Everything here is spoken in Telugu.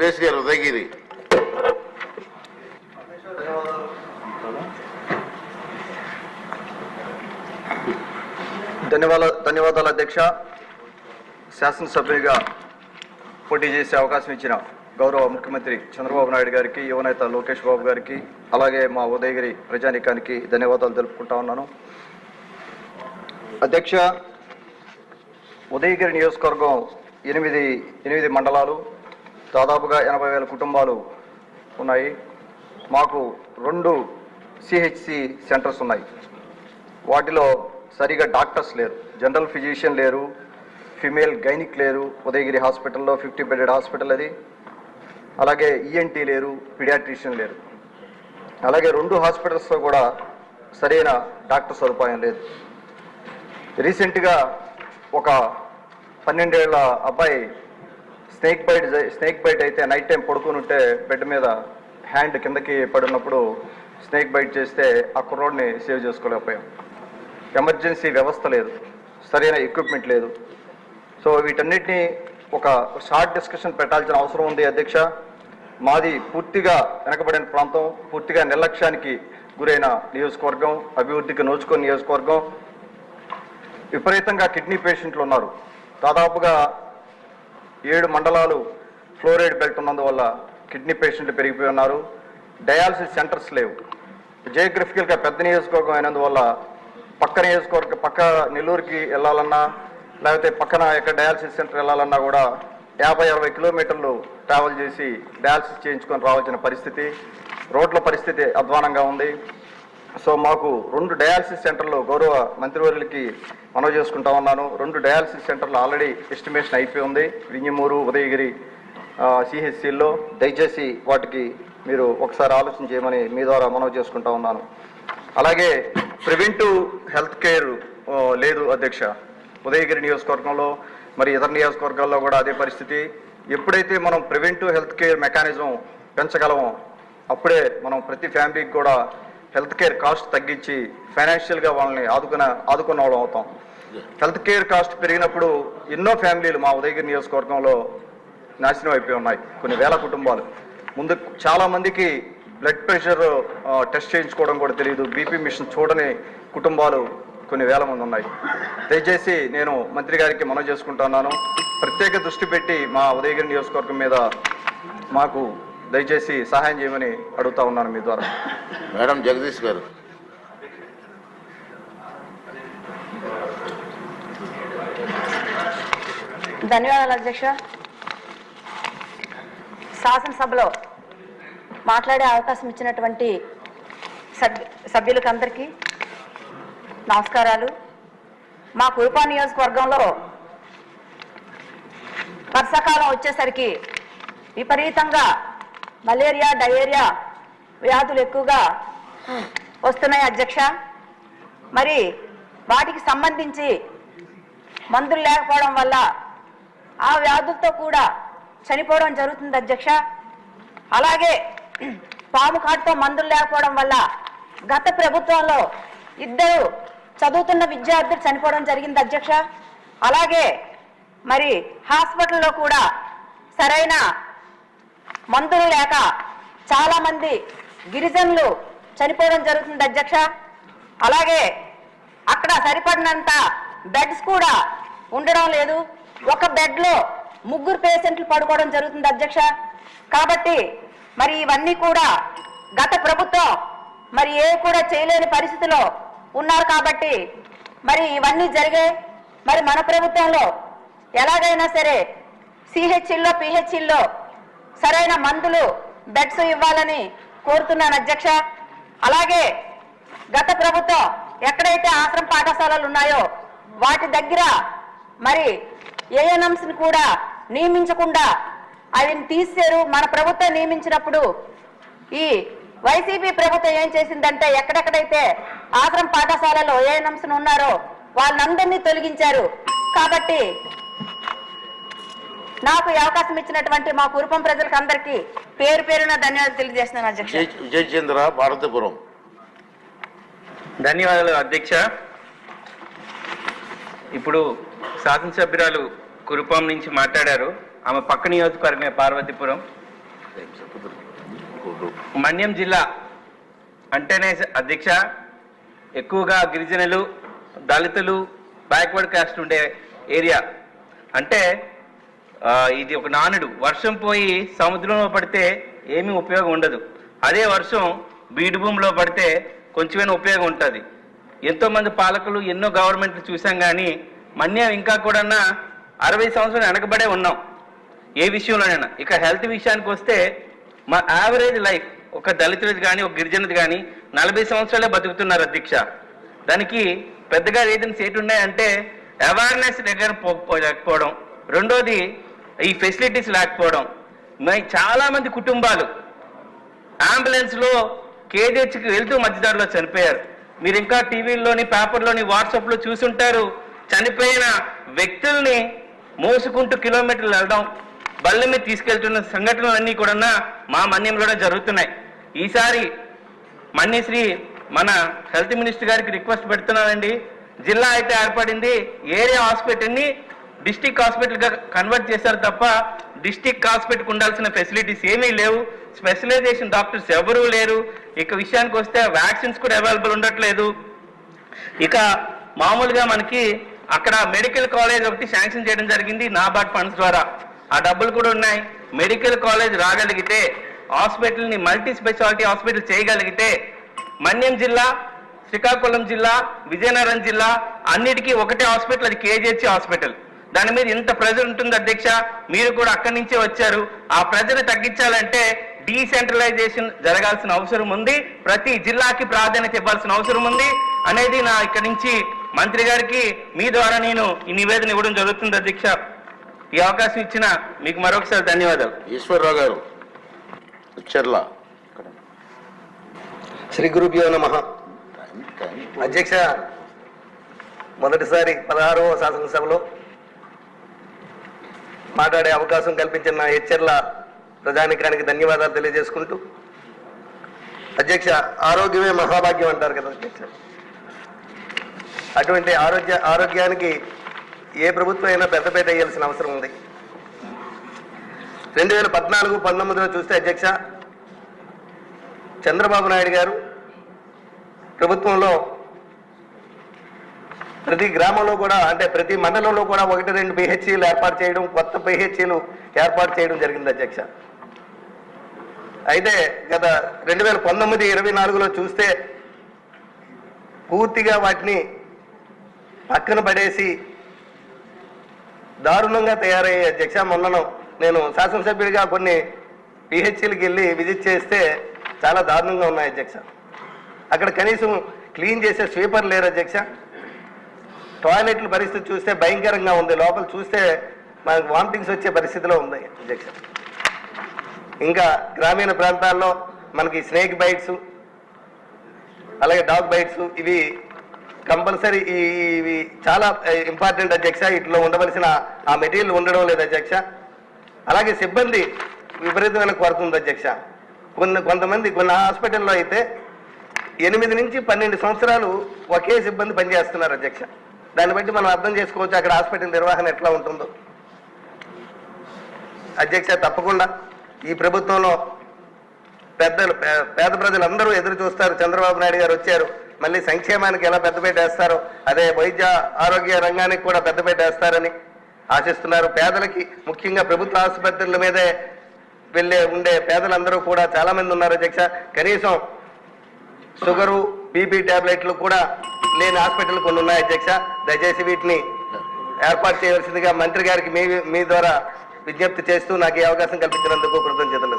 సురేష్ గారు ఉదయగిరి. ధన్యవాదాలు అధ్యక్ష. శాసనసభ్యుడిగా పోటీ చేసే అవకాశం ఇచ్చిన గౌరవ ముఖ్యమంత్రి చంద్రబాబు నాయుడు గారికి, యువనేత లోకేష్ బాబు గారికి, అలాగే మా ఉదయగిరి ప్రజానీకానికి ధన్యవాదాలు తెలుపుకుంటా ఉన్నాను. అధ్యక్ష, ఉదయగిరి నియోజకవర్గం 8 మండలాలు, దాదాపుగా 80,000 కుటుంబాలు ఉన్నాయి. మాకు 2 సిహెచ్సి సెంటర్స్ ఉన్నాయి. వాటిలో సరిగా డాక్టర్స్ లేరు, జనరల్ ఫిజిషియన్ లేరు, ఫిమేల్ గైనిక్ లేరు. ఉదయగిరి హాస్పిటల్లో 50 బెడెడ్ హాస్పిటల్ అది. అలాగే ఈఎన్టీ లేరు, పీడియాట్రిషియన్ లేరు. అలాగే 2 హాస్పిటల్స్లో కూడా సరైన డాక్టర్ సదుపాయం లేదు. రీసెంట్గా ఒక 12 ఏళ్ల అబ్బాయి స్నేక్ బైట్ అయితే నైట్ టైం పడుకుని ఉంటే బెడ్ మీద హ్యాండ్ కిందకి పడినప్పుడు స్నేక్ బైట్ చేస్తే ఆ కుర్రోడ్ని సేవ్ చేసుకోలేకపోయాం. ఎమర్జెన్సీ వ్యవస్థ లేదు, సరైన ఎక్విప్మెంట్ లేదు. సో వీటన్నిటినీ ఒక షార్ట్ డిస్కషన్ పెట్టాల్సిన అవసరం ఉంది అధ్యక్ష. మాది పూర్తిగా వెనకబడిన ప్రాంతం, పూర్తిగా నిర్లక్ష్యానికి గురైన నియోజకవర్గం, అభివృద్ధికి నోచుకున్న నియోజకవర్గం. విపరీతంగా కిడ్నీ పేషెంట్లు ఉన్నారు. దాదాపుగా 7 మండలాలు ఫ్లోరైడ్ బెల్ట్ ఉన్నందువల్ల కిడ్నీ పేషెంట్లు పెరిగిపోయి ఉన్నారు. డయాలసిస్ సెంటర్స్ లేవు. జియోగ్రఫికల్గా పెద్ద నియోజకవర్గం అయినందువల్ల పక్క నెల్లూరుకి వెళ్ళాలన్నా, లేకపోతే పక్కన ఎక్కడ డయాలసిస్ సెంటర్ వెళ్ళాలన్నా కూడా 50-60 కిలోమీటర్లు ట్రావెల్ చేసి డయాలసిస్ చేయించుకొని రావాల్సిన పరిస్థితి. రోడ్ల పరిస్థితి అధ్వానంగా ఉంది. సో మాకు 2 డయాలసిస్ సెంటర్లు గౌరవ మంత్రివర్యులకి మనవి చేసుకుంటా ఉన్నాను. 2 డయాలసిస్ సెంటర్లు ఆల్రెడీ ఎస్టిమేషన్ అయిపోయి ఉంది వింజమూరు, ఉదయగిరి సిహెచ్సిల్లో. దయచేసి వాటికి మీరు ఒకసారి ఆలోచన చేయమని మీ ద్వారా మనవి చేసుకుంటా ఉన్నాను. అలాగే ప్రివెంటివ్ హెల్త్ కేర్ లేదు అధ్యక్ష. ఉదయగిరి నియోజకవర్గంలో మరి ఇతర నియోజకవర్గాల్లో కూడా అదే పరిస్థితి. ఎప్పుడైతే మనం ప్రివెంటివ్ హెల్త్ కేర్ మెకానిజం పెంచగలమో అప్పుడే మనం ప్రతి ఫ్యామిలీకి కూడా హెల్త్ కేర్ కాస్ట్ తగ్గించి ఫైనాన్షియల్గా వాళ్ళని ఆదుకున్న వాళ్ళం అవుతాం. హెల్త్ కేర్ కాస్ట్ పెరిగినప్పుడు ఎన్నో ఫ్యామిలీలు మా ఉదయగిరి నియోజకవర్గంలో నాశనం అయిపోయి ఉన్నాయి. కొన్ని వేల కుటుంబాలు. ముందు చాలామందికి బ్లడ్ ప్రెషర్ టెస్ట్ చేయించుకోవడం కూడా తెలియదు, బీపీ మిషన్ చూడని కుటుంబాలు కొన్ని వేల మంది ఉన్నాయి. దయచేసి నేను మంత్రి గారికి మనవి చేసుకుంటున్నాను, ప్రత్యేక దృష్టి పెట్టి మా ఉదయగిరి నియోజకవర్గం మీద మాకు దయచేసి సహాయం చేయమని అడుగుతా ఉన్నాను మీ ద్వారా. మేడం జగదీష్ గారు. ధన్యవాదాలు అధ్యక్ష. శాసనసభలో మాట్లాడే అవకాశం ఇచ్చినటువంటి సభ్యులకు అందరికీ నమస్కారాలు. మా కురుపా నియోజకవర్గంలో వర్షాకాలం వచ్చేసరికి విపరీతంగా మలేరియా, డయేరియా వ్యాధులు ఎక్కువగా వస్తున్నాయి అధ్యక్ష. మరి వాటికి సంబంధించి మందులు లేకపోవడం వల్ల ఆ వ్యాధులతో కూడా చనిపోవడం జరుగుతుంది అధ్యక్ష. అలాగే పాము కాటుతో మందులు లేకపోవడం వల్ల గత ప్రభుత్వంలో 2 చదువుతున్న విద్యార్థులు చనిపోవడం జరిగింది అధ్యక్ష. అలాగే మరి హాస్పిటల్లో కూడా సరైన మందులు లేక చాలామంది గిరిజనులు చనిపోవడం జరుగుతుంది అధ్యక్ష. అలాగే అక్కడ సరిపడినంత బెడ్స్ కూడా ఉండడం లేదు. ఒక బెడ్లో 3 పేషెంట్లు పడుకోవడం జరుగుతుంది అధ్యక్ష. కాబట్టి మరి ఇవన్నీ కూడా గత ప్రభుత్వం మరి ఏ కూడా చేయలేని పరిస్థితిలో ఉన్నారు. కాబట్టి మరి ఇవన్నీ జరిగాయి. మరి మన ప్రభుత్వంలో ఎలాగైనా సరే సిహెచ్సిల్లో, పిహెచ్సిల్లో సరైన మందులు, బెడ్స్ ఇవ్వాలని కోరుతున్నాను అధ్యక్ష. అలాగే గత ప్రభుత్వం ఎక్కడైతే ఆశ్రమ పాఠశాలలు ఉన్నాయో వాటి దగ్గర మరి ఏఎన్ఎంస్ని కూడా నియమించకుండా అవిని తీసేశారు. మన ప్రభుత్వం నియమించినప్పుడు ఈ వైసీపీ ప్రభుత్వం ఏం చేసిందంటే ఎక్కడెక్కడైతే ఆశ్రమ పాఠశాలలో ఏఎన్ఎంస్ ఉన్నారో వాళ్ళందరినీ తొలగించారు. కాబట్టి నాకు ఈ అవకాశం ఇచ్చినటువంటి మా కురుపం ప్రజలకు అందరికీ పేరు పేరున ధన్యవాదాలు తెలియజేస్తున్నాను అధ్యక్ష. విజయచంద్ర, భారతపురం. ధన్యవాదాలు అధ్యక్ష. ఇప్పుడు శాసనసభ్యురాలు కురుపాం నుంచి మాట్లాడారు. ఆమె పక్క నియోజకవర్గమే పార్వతీపురం. మన్యం జిల్లా అంటేనే అధ్యక్ష ఎక్కువగా గిరిజనులు, దళితులు, బ్యాక్వర్డ్ కాస్ట్ ఉండే ఏరియా. అంటే ఇది ఒక నానుడు. వర్షం పోయి సముద్రంలో పడితే ఏమీ ఉపయోగం ఉండదు. అదే వర్షం బీడు భూమిలో పడితే కొంచెమైనా ఉపయోగం ఉంటుంది. ఎంతోమంది పాలకులు, ఎన్నో గవర్నమెంట్లు చూసాం, కానీ మన్యం ఇంకా కూడా 60 సంవత్సరాలు వెనకబడే ఉన్నాం ఏ విషయంలోనైనా. ఇక హెల్త్ విషయానికి వస్తే మా యావరేజ్ లైఫ్ ఒక దళితుడిది కానీ ఒక గిరిజనుది కానీ 40 సంవత్సరాలే బతుకుతున్నారు అధ్యక్ష. దానికి పెద్దగా రీజన్స్ ఏంటి ఉన్నాయంటే అవేర్నెస్ దగ్గర లేకపోవడం, రెండోది ఈ ఫెసిలిటీస్ లేకపోవడం. చాలా మంది కుటుంబాలు అంబులెన్స్లో కేజీహెచ్కి వెళ్తూ మధ్యదారిలో చనిపోయారు. మీరు ఇంకా టీవీల్లోని, పేపర్లోని, వాట్సాప్లో చూసుంటారు. చనిపోయిన వ్యక్తుల్ని మోసుకుంటూ కిలోమీటర్లు వెళ్ళడం, బళ్ళ మీద తీసుకెళ్తున్న సంఘటనలన్నీ కూడా మా మన్యంలోనే జరుగుతున్నాయి. ఈసారి మన్యశ్రీ మన హెల్త్ మినిస్టర్ గారికి రిక్వెస్ట్ పెడుతున్నానండి. జిల్లా అయితే ఏర్పడింది, ఏరియా హాస్పిటల్ని డిస్టిక్ హాస్పిటల్గా కన్వర్ట్ చేశారు తప్ప డిస్టిక్ హాస్పిటల్కి ఉండాల్సిన ఫెసిలిటీస్ ఏమీ లేవు. స్పెషలైజేషన్ డాక్టర్స్ ఎవరూ లేరు. ఇక విషయానికి వస్తే వ్యాక్సిన్స్ కూడా అవైలబుల్ ఉండట్లేదు. ఇక మామూలుగా మనకి అక్కడ మెడికల్ కాలేజ్ ఒకటి శాంక్షన్ చేయడం జరిగింది నాబార్డ్ ఫండ్స్ ద్వారా. ఆ డబ్బులు కూడా ఉన్నాయి. మెడికల్ కాలేజ్ రాగలిగితే, హాస్పిటల్ని మల్టీ స్పెషాలిటీ హాస్పిటల్ చేయగలిగితే మన్యం జిల్లా, శ్రీకాకుళం జిల్లా, విజయనగరం జిల్లా అన్నిటికీ ఒకటే హాస్పిటల్, అది కేజీహెచ్ హాస్పిటల్. దాని మీద ఇంత ప్రెజర్ ఉంటుంది అధ్యక్ష. మీరు కూడా అక్కడి నుంచే వచ్చారు. ఆ ప్రెజర్ తగ్గించాలంటే డీసెంట్రలైజేషన్ జరగాల్సిన అవసరం ఉంది. ప్రతి జిల్లాకి ప్రాధాన్యత ఇవ్వాల్సిన అవసరం ఉంది అనేది నా ఇక్కడి నుంచి మంత్రి గారికి మీ ద్వారా నేను ఈ నివేదన ఇవ్వడం జరుగుతుంది అధ్యక్ష. ఈ అవకాశం ఇచ్చిన మీకు మరొకసారి ధన్యవాదాలు. ఈశ్వరరావు గారు చెర్ల. శ్రీ గురుభ్యో నమః. అధ్యక్ష, మొదటిసారి 16వ శాసనసభలో మాట్లాడే అవకాశం కల్పించిన హెచ్చెర్ల ప్రజానికానికి ధన్యవాదాలు తెలియజేసుకుంటూ, అధ్యక్ష, ఆరోగ్యమే మహాభాగ్యం అంటారు కదా అధ్యక్ష. అటువంటి ఆరోగ్యానికి ఏ ప్రభుత్వం అయినా పెద్దపేట వేయాల్సిన అవసరం ఉంది. 2014-19లో చూస్తే అధ్యక్ష, చంద్రబాబు నాయుడు గారు ప్రభుత్వంలో ప్రతి గ్రామంలో కూడా, అంటే ప్రతి మండలంలో కూడా 1-2 పిహెచ్సీలు ఏర్పాటు చేయడం, కొత్త పిహెచ్సీలు ఏర్పాటు చేయడం జరిగింది అధ్యక్ష. అయితే గత 2019-24లో చూస్తే పూర్తిగా వాటిని పక్కన పడేసి దారుణంగా తయారయ్యే అధ్యక్ష. మొన్నను నేను శాసనసభ్యుడిగా కొన్ని పిహెచ్సీలకు వెళ్ళి విజిట్ చేస్తే చాలా దారుణంగా ఉన్నాయి అధ్యక్ష. అక్కడ కనీసం క్లీన్ చేసే స్వీపర్ లేరు అధ్యక్ష. టాయిలెట్ల పరిస్థితి చూస్తే భయంకరంగా ఉంది. లోపల చూస్తే మనకు వామిటింగ్స్ వచ్చే పరిస్థితిలో ఉంది అధ్యక్ష. ఇంకా గ్రామీణ ప్రాంతాల్లో మనకి స్నేక్ బైట్స్, అలాగే డాగ్ బైట్స్, ఇవి కంపల్సరీ, ఇవి చాలా ఇంపార్టెంట్ అధ్యక్ష. ఇట్లో ఉండవలసిన ఆ మెటీరియల్ ఉండడం లేదు అధ్యక్ష. అలాగే సిబ్బంది విపరీతమైన కొరత ఉంది అధ్యక్ష. కొంతమంది కొన్ని హాస్పిటల్లో అయితే 8 నుంచి 12 సంవత్సరాలు ఒకే సిబ్బంది పనిచేస్తున్నారు అధ్యక్ష. దాన్ని బట్టి మనం అర్థం చేసుకోవచ్చు అక్కడ హాస్పిటల్ నిర్వహణ ఎట్లా ఉంటుందో అధ్యక్ష. తప్పకుండా ఈ ప్రభుత్వంలో పేద ప్రజలందరూ ఎదురు చూస్తారు. చంద్రబాబు నాయుడు గారు వచ్చారు, మళ్ళీ సంక్షేమానికి ఎలా పెద్దపేట వేస్తారో అదే వైద్య ఆరోగ్య రంగానికి కూడా పెద్దపేట వేస్తారని ఆశిస్తున్నారు. పేదలకి, ముఖ్యంగా ప్రభుత్వ ఆసుపత్రుల మీదే ఉండే పేదలందరూ కూడా చాలా మంది ఉన్నారు అధ్యక్ష. కనీసం షుగరు, బీపీ టాబ్లెట్లు కూడా లేని హాస్పిటల్ కొన్ని ఉన్నాయి అధ్యక్ష. దయచేసి వీటిని ఏర్పాటు చేయవలసిందిగా మంత్రి గారికి మీ ద్వారా విజ్ఞప్తి చేస్తూ నాకు ఈ అవకాశం కల్పించినందుకు కృతజ్ఞతలు.